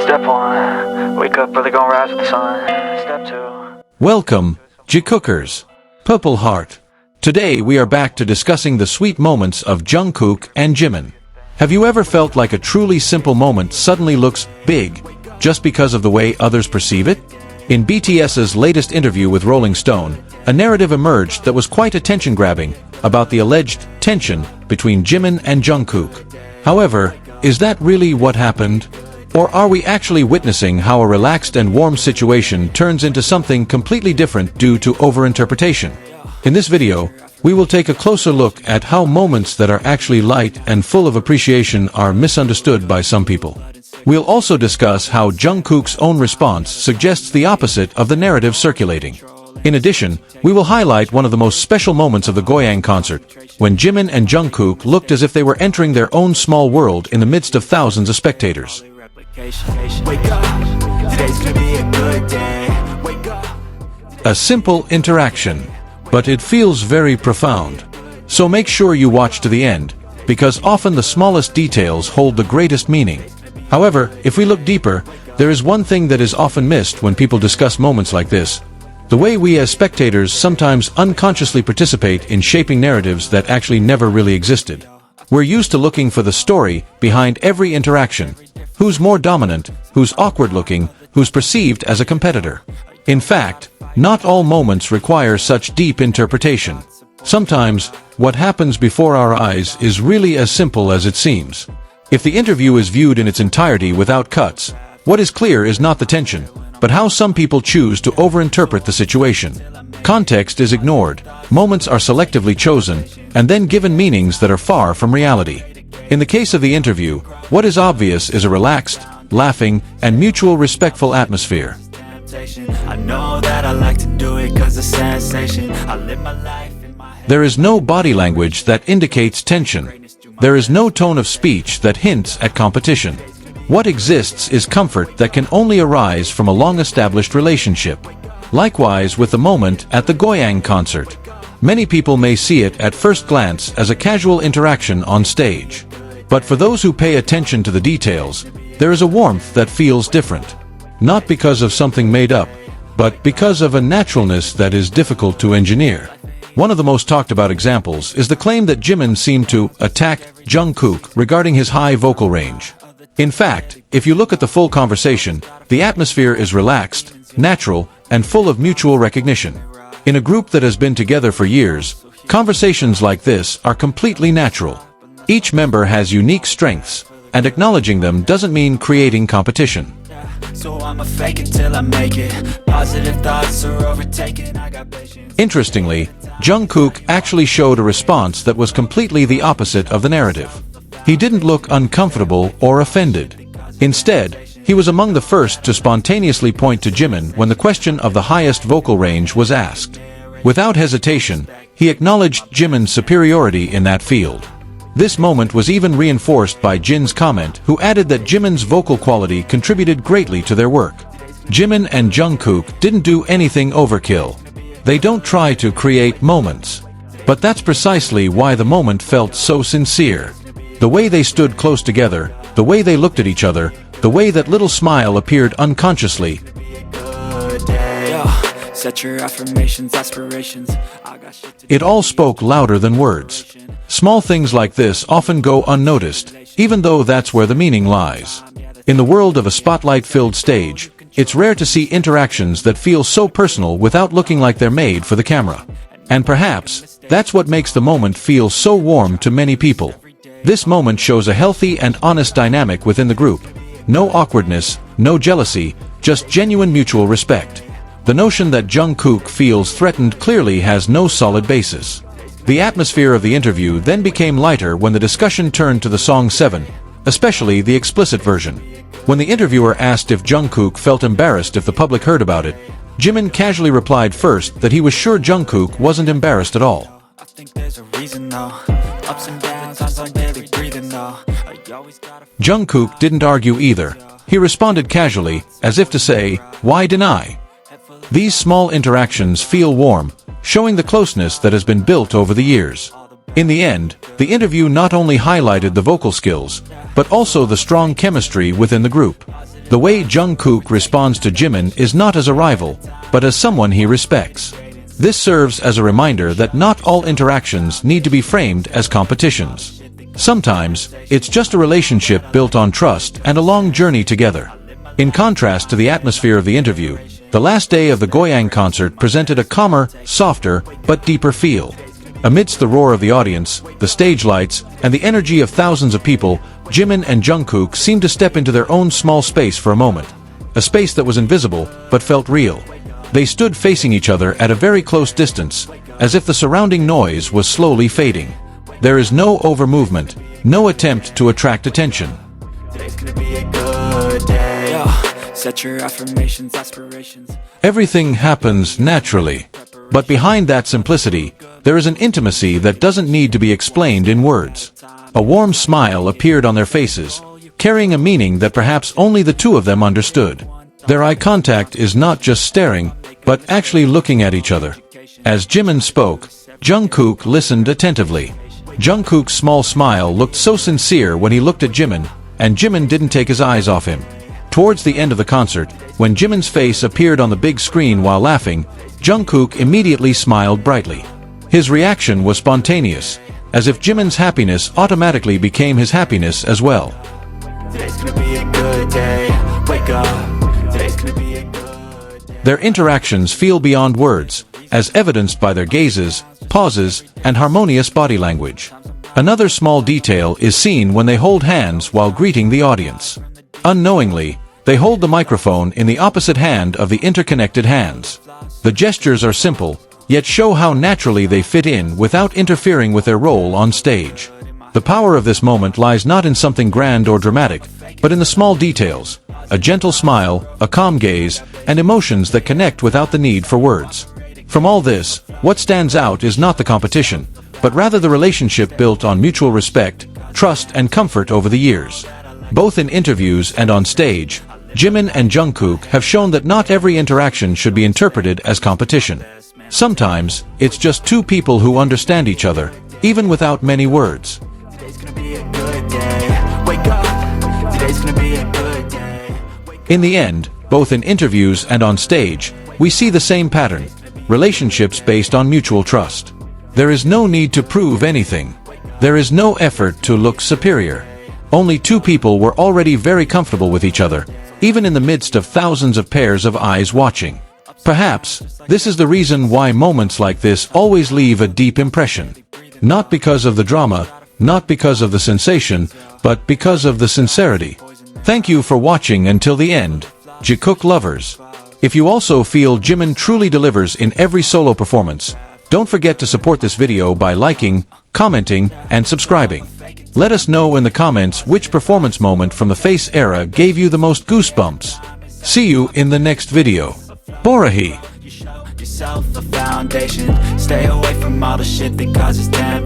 Step 1, wake up early, gonna rise with the sun. Step 2. Welcome, Jikookers. Purple Heart. Today we are back to discussing the sweet moments of Jungkook and Jimin. Have you ever felt like a truly simple moment suddenly looks big just because of the way others perceive it? In BTS's latest interview with Rolling Stone, a narrative emerged that was quite attention-grabbing about the alleged tension between Jimin and Jungkook. However, is that really what happened? Or are we actually witnessing how a relaxed and warm situation turns into something completely different due to overinterpretation? In this video, we will take a closer look at how moments that are actually light and full of appreciation are misunderstood by some people. We'll also discuss how Jungkook's own response suggests the opposite of the narrative circulating. In addition, we will highlight one of the most special moments of the Goyang concert, when Jimin and Jungkook looked as if they were entering their own small world in the midst of thousands of spectators. A simple interaction, but it feels very profound. So make sure you watch to the end, because often the smallest details hold the greatest meaning. However, if we look deeper, there is one thing that is often missed when people discuss moments like this: the way we as spectators sometimes unconsciously participate in shaping narratives that actually never really existed. We're used to looking for the story behind every interaction. Who's more dominant, who's awkward-looking, who's perceived as a competitor. In fact, not all moments require such deep interpretation. Sometimes, what happens before our eyes is really as simple as it seems. If the interview is viewed in its entirety without cuts, what is clear is not the tension, but how some people choose to overinterpret the situation. Context is ignored, moments are selectively chosen, and then given meanings that are far from reality. In the case of the interview, what is obvious is a relaxed, laughing, and mutual respectful atmosphere. There is no body language that indicates tension. There is no tone of speech that hints at competition. What exists is comfort that can only arise from a long-established relationship. Likewise with the moment at the Goyang concert. Many people may see it at first glance as a casual interaction on stage. But for those who pay attention to the details, there is a warmth that feels different. Not because of something made up, but because of a naturalness that is difficult to engineer. One of the most talked about examples is the claim that Jimin seemed to attack Jungkook regarding his high vocal range. In fact, if you look at the full conversation, the atmosphere is relaxed, natural, and full of mutual recognition. In a group that has been together for years, conversations like this are completely natural. Each member has unique strengths, and acknowledging them doesn't mean creating competition. Interestingly, Jungkook actually showed a response that was completely the opposite of the narrative. He didn't look uncomfortable or offended. Instead, he was among the first to spontaneously point to Jimin when the question of the highest vocal range was asked. Without hesitation, he acknowledged Jimin's superiority in that field. This moment was even reinforced by Jin's comment, who added that Jimin's vocal quality contributed greatly to their work. Jimin and Jungkook didn't do anything overkill. They don't try to create moments. But that's precisely why the moment felt so sincere. The way they stood close together, the way they looked at each other, the way that little smile appeared unconsciously. It all spoke louder than words. Small things like this often go unnoticed, even though that's where the meaning lies. In the world of a spotlight-filled stage, it's rare to see interactions that feel so personal without looking like they're made for the camera. And perhaps, that's what makes the moment feel so warm to many people. This moment shows a healthy and honest dynamic within the group. No awkwardness, no jealousy, just genuine mutual respect. The notion that Jungkook feels threatened clearly has no solid basis. The atmosphere of the interview then became lighter when the discussion turned to the song 7, especially the explicit version. When the interviewer asked if Jungkook felt embarrassed if the public heard about it, Jimin casually replied first that he was sure Jungkook wasn't embarrassed at all. Jungkook didn't argue either. He responded casually, as if to say, "Why deny?" These small interactions feel warm, showing the closeness that has been built over the years. In the end, the interview not only highlighted the vocal skills, but also the strong chemistry within the group. The way Jungkook responds to Jimin is not as a rival, but as someone he respects. This serves as a reminder that not all interactions need to be framed as competitions. Sometimes, it's just a relationship built on trust and a long journey together. In contrast to the atmosphere of the interview, the last day of the Goyang concert presented a calmer, softer, but deeper feel. Amidst the roar of the audience, the stage lights, and the energy of thousands of people, Jimin and Jungkook seemed to step into their own small space for a moment. A space that was invisible, but felt real. They stood facing each other at a very close distance, as if the surrounding noise was slowly fading. There is no over-movement, no attempt to attract attention. Today's gonna be a good day. Set your affirmations, aspirations. Everything happens naturally. But behind that simplicity, there is an intimacy that doesn't need to be explained in words. A warm smile appeared on their faces, carrying a meaning that perhaps only the two of them understood. Their eye contact is not just staring, but actually looking at each other. As Jimin spoke, Jungkook listened attentively. Jungkook's small smile looked so sincere when he looked at Jimin, and Jimin didn't take his eyes off him. Towards the end of the concert, when Jimin's face appeared on the big screen while laughing, Jungkook immediately smiled brightly. His reaction was spontaneous, as if Jimin's happiness automatically became his happiness as well. Today's gonna be a good day. Wake up. Today's gonna be a good day. Their interactions feel beyond words, as evidenced by their gazes, pauses, and harmonious body language. Another small detail is seen when they hold hands while greeting the audience. Unknowingly, they hold the microphone in the opposite hand of the interconnected hands. The gestures are simple, yet show how naturally they fit in without interfering with their role on stage. The power of this moment lies not in something grand or dramatic, but in the small details, a gentle smile, a calm gaze, and emotions that connect without the need for words. From all this, what stands out is not the competition, but rather the relationship built on mutual respect, trust, and comfort over the years. Both in interviews and on stage, Jimin and Jungkook have shown that not every interaction should be interpreted as competition. Sometimes, it's just two people who understand each other, even without many words. Today's gonna be a good day. Wake up. Today's gonna be a good day. In the end, both in interviews and on stage, we see the same pattern: relationships based on mutual trust. There is no need to prove anything. There is no effort to look superior. Only two people were already very comfortable with each other, even in the midst of thousands of pairs of eyes watching. Perhaps, this is the reason why moments like this always leave a deep impression. Not because of the drama, not because of the sensation, but because of the sincerity. Thank you for watching until the end, Jikook lovers. If you also feel Jimin truly delivers in every solo performance, don't forget to support this video by liking, commenting, and subscribing. Let us know in the comments which performance moment from the Face era gave you the most goosebumps. See you in the next video. Borahi! You show yourself a foundation. Stay away from all the shit that causes damage.